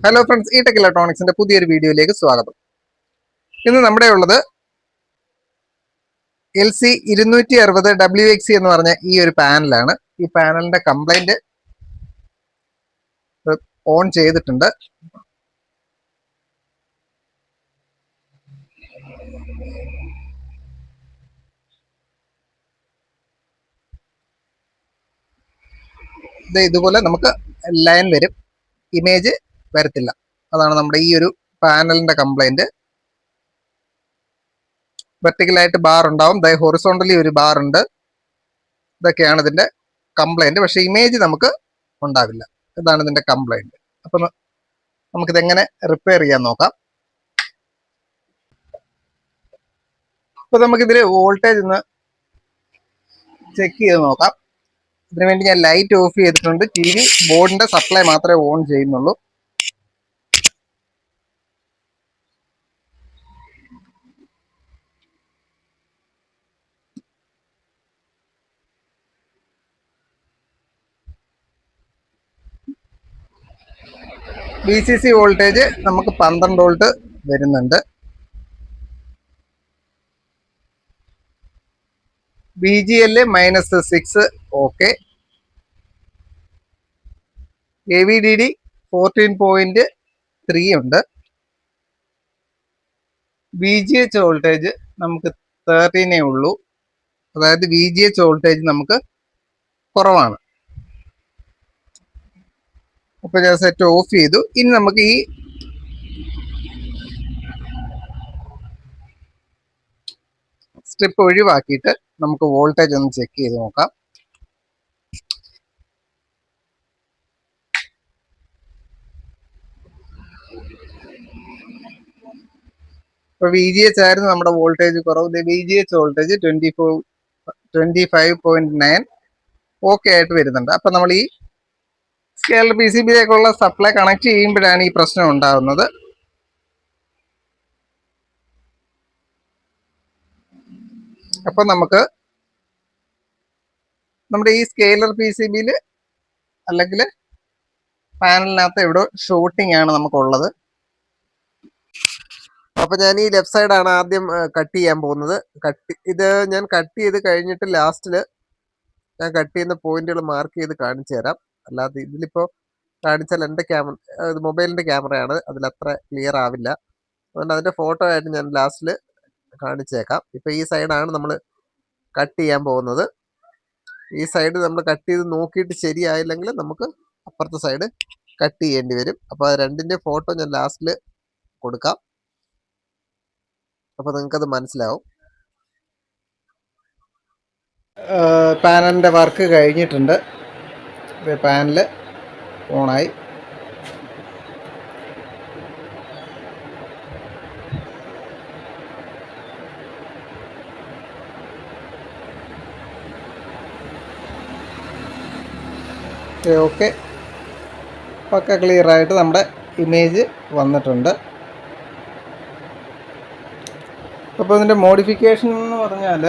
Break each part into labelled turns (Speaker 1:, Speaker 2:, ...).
Speaker 1: Hello friends, ഈ tech ഇലക്ട്രോണിക്സിന്റെ പുതിയൊരു വീഡിയോയിലേക്ക് സ്വാഗതം. ഇന്ന് നമ്മുടെ ഉള്ളത് LC260WXC എന്ന് പറഞ്ഞ ഈ ഒരു പാനലാണ്. ഈ പാനലിന്റെ കംപ്ലൈന്റ് ഓൺ ചെയ്തിട്ടുണ്ട്. ഇതുപോലെ നമുക്ക് ലൈൻ വരും, ഇമേജ് വരത്തില്ല. അതാണ് നമ്മുടെ ഈ ഒരു പാനലിന്റെ കംപ്ലൈന്റ്. വെർട്ടിക്കലായിട്ട് ബാർ ഉണ്ടാവും, ഹൊറിസോണ്ടലി ഒരു ബാർ ഉണ്ട്. ഇതൊക്കെയാണ് ഇതിന്റെ കംപ്ലൈന്റ്. പക്ഷെ ഇമേജ് നമുക്ക് ഉണ്ടാവില്ല. ഇതാണ് ഇതിന്റെ കംപ്ലൈന്റ്. അപ്പൊ നമുക്കിതെങ്ങനെ റിപ്പയർ ചെയ്യാൻ നോക്കാം. അപ്പൊ നമുക്കിതിൽ വോൾട്ടേജ് ഒന്ന് ചെക്ക് ചെയ്ത് നോക്കാം. ഇതിനുവേണ്ടി ഞാൻ ലൈറ്റ് ഓഫ് ചെയ്തിട്ടുണ്ട്. TV ബോർഡിന്റെ സപ്ലൈ മാത്രമേ ഓൺ ചെയ്യുന്നുള്ളൂ. VCC വോൾട്ടേജ് നമുക്ക് 12 വോൾട്ട് വരുന്നുണ്ട്. VGL -6 okay. AVDD 14.3 ഉണ്ട്. VGH വോൾട്ടേജ് നമുക്ക് 13 ഉള്ളൂ. അതായത് VGH വോൾട്ടേജ് നമുക്ക് കുറവാണ്. അപ്പൊ ഞാൻ സെറ്റ് ഓഫ് ചെയ്തു. ഇനി നമുക്ക് ഈ സ്ട്രിപ്പ് ഒഴിവാക്കിയിട്ട് നമുക്ക് വോൾട്ടേജ് ഒന്ന് ചെക്ക് ചെയ്ത് നോക്കാം. ഇപ്പൊ VGH ആയിരുന്നു നമ്മുടെ വോൾട്ടേജ് കുറവ്. VGH വോൾട്ടേജ് 25.9 ഓക്കെ ആയിട്ട് വരുന്നുണ്ട്. അപ്പൊ നമ്മൾ ഈ സ്കെയിലർ PCBയിലേക്കുള്ള സപ്ലൈ കണക്ട് ചെയ്യുമ്പോഴാണ് ഈ പ്രശ്നം ഉണ്ടാകുന്നത്. അപ്പൊ നമുക്ക് നമ്മുടെ ഈ സ്കെയിലർ PCBയിൽ അല്ലെങ്കിൽ പാനലിനകത്ത് എവിടെ ഷോർട്ടിംഗ് ആണ് നമുക്കുള്ളത്. അപ്പൊ ഞാൻ ഈ ലെഫ്റ്റ് സൈഡാണ് ആദ്യം കട്ട് ചെയ്യാൻ പോകുന്നത്. ഇത് ഞാൻ കട്ട് ചെയ്ത് കഴിഞ്ഞിട്ട് ലാസ്റ്റില് ഞാൻ കട്ട് ചെയ്യുന്ന പോയിന്റുകൾ മാർക്ക് ചെയ്ത് കാണിച്ചു തരാം. അല്ലാതെ ഇതിലിപ്പോ കാണിച്ചാൽ എൻ്റെ ഇത് മൊബൈലിന്റെ ക്യാമറയാണ്, അതിലത്ര ക്ലിയർ ആവില്ല. അതുകൊണ്ട് അതിന്റെ ഫോട്ടോ ആയിട്ട് ഞാൻ ലാസ്റ്റിൽ കാണിച്ചേക്കാം. ഇപ്പൊ ഈ സൈഡാണ് നമ്മൾ കട്ട് ചെയ്യാൻ പോകുന്നത്. ഈ സൈഡ് നമ്മൾ കട്ട് ചെയ്ത് നോക്കിയിട്ട് ശരിയായില്ലെങ്കിൽ നമുക്ക് അപ്പുറത്തെ സൈഡ് കട്ട് ചെയ്യേണ്ടി വരും. അപ്പൊ രണ്ടിന്റെ ഫോട്ടോ ഞാൻ ലാസ്റ്റിൽ കൊടുക്കാം. അപ്പൊ നിങ്ങൾക്കത് മനസ്സിലാവും. പാനലിന്റെ വർക്ക് കഴിഞ്ഞിട്ടുണ്ട്. പാനല് ഓണായി. ഓക്കെ, പക്ക ക്ലിയർ ആയിട്ട് നമ്മുടെ ഇമേജ് വന്നിട്ടുണ്ട്. അപ്പോൾ ഇതിൻ്റെ മോഡിഫിക്കേഷൻ എന്ന് പറഞ്ഞാൽ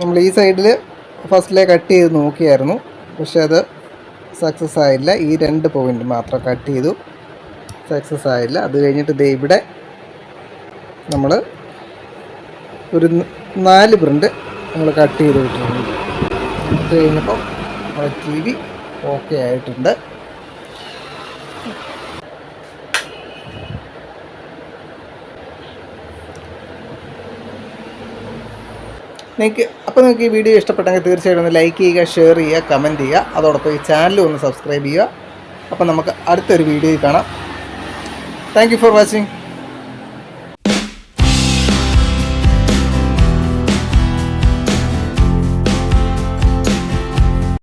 Speaker 1: നമ്മൾ ഈ സൈഡിൽ ഫസ്റ്റിലെ കട്ട് ചെയ്ത് നോക്കിയായിരുന്നു, പക്ഷെ അത് സക്സസ് ആയില്ല. ഈ 2 പോയിന്റ് മാത്രം കട്ട് ചെയ്തു, സക്സസ് ആയില്ല. അത് കഴിഞ്ഞിട്ട് ദേ ഇവിടെ നമ്മൾ ഒരു 4 പ്രിൻ്റ് നമ്മൾ കട്ട് ചെയ്ത് വിട്ടിട്ടുണ്ട്. അത് കഴിഞ്ഞപ്പോൾ നമ്മുടെ TV ഓക്കെ ആയിട്ടുണ്ട്. നിങ്ങൾക്ക് ഈ വീഡിയോ ഇഷ്ടപ്പെട്ടെങ്കിൽ തീർച്ചയായിട്ടും ഒന്ന് ലൈക്ക് ചെയ്യുക, ഷെയർ ചെയ്യുക, കമൻറ്റ് ചെയ്യുക. അതോടൊപ്പം ഈ ചാനൽ ഒന്ന് സബ്സ്ക്രൈബ് ചെയ്യുക. അപ്പോൾ നമുക്ക് അടുത്തൊരു വീഡിയോയിൽ കാണാം. Thank you for watching.